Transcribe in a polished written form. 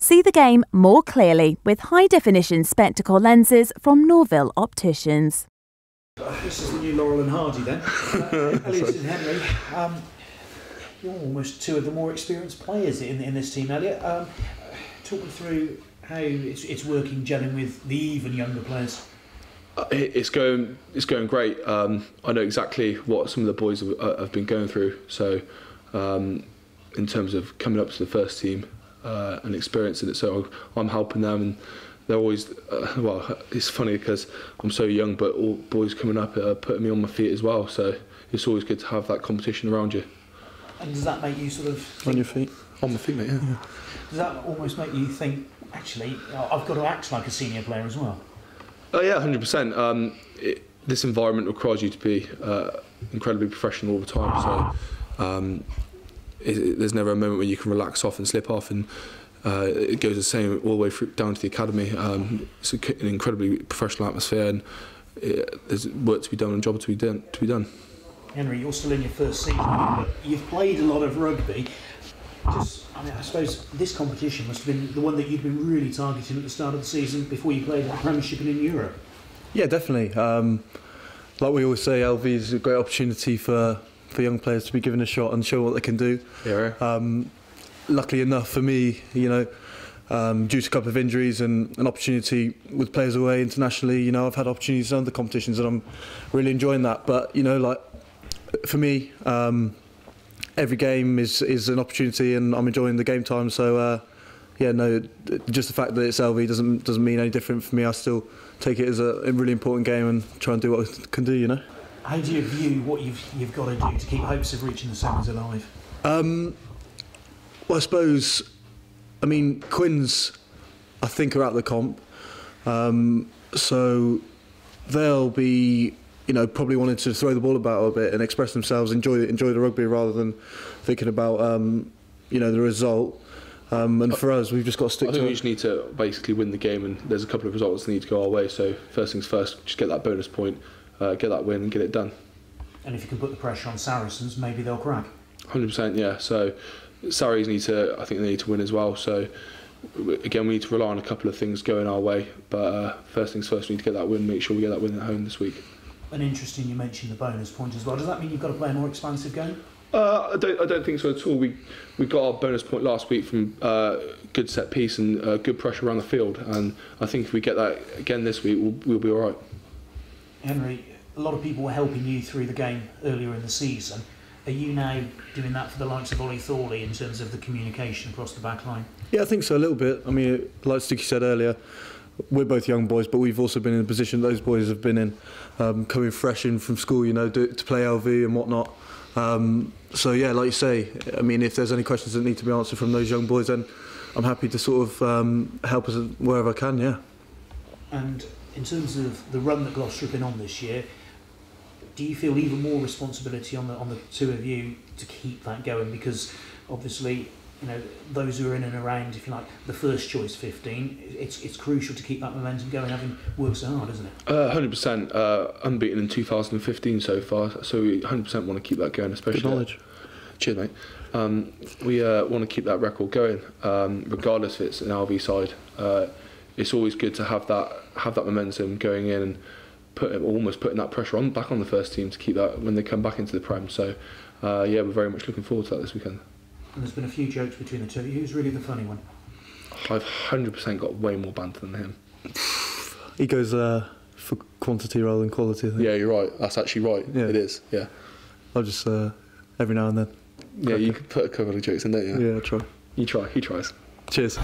See the game more clearly with high-definition spectacle lenses from Norville Opticians. This is the new Laurel and Hardy then. Elliott and Henry, you're almost two of the more experienced players in this team, Elliott. Talk me through how it's working gelling with the even younger players. It's going great. I know exactly what some of the boys have been going through. So, in terms of coming up to the first team and experiencing it, so I'm helping them, and they're always well. It's funny because I'm so young, but all boys coming up are putting me on my feet as well. So it's always good to have that competition around you. And does that make you sort of on your feet? On my feet, mate. Yeah. Does that almost make you think, actually, I've got to act like a senior player as well? Oh yeah, 100%. This environment requires you to be incredibly professional all the time. So there's never a moment where you can relax off and slip off, and it goes the same all the way through, down to the academy. It's an incredibly professional atmosphere, and there's work to be done and job to be done. Henry, you're still in your first season, but you've played a lot of rugby. I suppose this competition must have been the one that you'd been really targeting at the start of the season before you played at the Premiership and in Europe. Yeah, definitely. Like we always say, LV is a great opportunity for young players to be given a shot and show what they can do. Yeah. Luckily enough for me, you know, due to a couple of injuries and an opportunity with players away internationally, you know, I've had opportunities in other competitions and I'm really enjoying that. But, you know, like for me, every game is an opportunity, and I'm enjoying the game time. So yeah, no, just the fact that it's LV doesn't mean any different for me. I still take it as a really important game and try and do what I can do. You know. How do you view what you've got to do to keep hopes of reaching the sevens alive? Well, I suppose, I mean, Quins, I think, are out of the comp, so they'll be, you know, probably wanting to throw the ball about a bit and express themselves, enjoy the rugby rather than thinking about, you know, the result. And for us, we've just got to stick to it. I think we just need to basically win the game, and there's a couple of results that need to go our way. So first things first, just get that bonus point, get that win, and get it done. And if you can put the pressure on Saracens, maybe they'll crack. 100%, yeah. So Sarries I think they need to win as well. So again, we need to rely on a couple of things going our way. But first things first, we need to get that win. Make sure we get that win at home this week. And interesting, you mentioned the bonus point as well. Does that mean you've got to play a more expansive game? I don't think so at all. We got our bonus point last week from good set piece and good pressure around the field, and I think if we get that again this week, we'll be all right. Henry, a lot of people were helping you through the game earlier in the season. Are you now doing that for the likes of Ollie Thorley in terms of the communication across the back line? Yeah, I think so, a little bit. I mean, like Stooke said earlier, we're both young boys, but we've also been in a position those boys have been in, coming fresh in from school, you know, to play LV and whatnot. So yeah, like you say, I mean, if there's any questions that need to be answered from those young boys, then I'm happy to sort of help us wherever I can, yeah. And in terms of the run that Gloucester have been on this year, do you feel even more responsibility on the two of you to keep that going? Because obviously, you know, those who are in and around, if you like, the first choice 15, it's crucial to keep that momentum going, having worked so hard, isn't it? 100%. Unbeaten in 2015 so far, so we 100% want to keep that going, especially. Good knowledge. Cheers, mate. We want to keep that record going, regardless if it's an LV side. It's always good to have that momentum going in and almost putting that pressure back on the first team to keep that when they come back into the Prem. So yeah, we're very much looking forward to that this weekend. And there's been a few jokes between the two. Who's really the funny one? I've 100% got way more banter than him. He goes for quantity rather than quality, I think. Yeah, you're right. That's actually right. Yeah. It is, yeah. I'll just, every now and then. Yeah, you could put a couple of jokes in, don't you? Yeah, I try. You try, he tries. Cheers.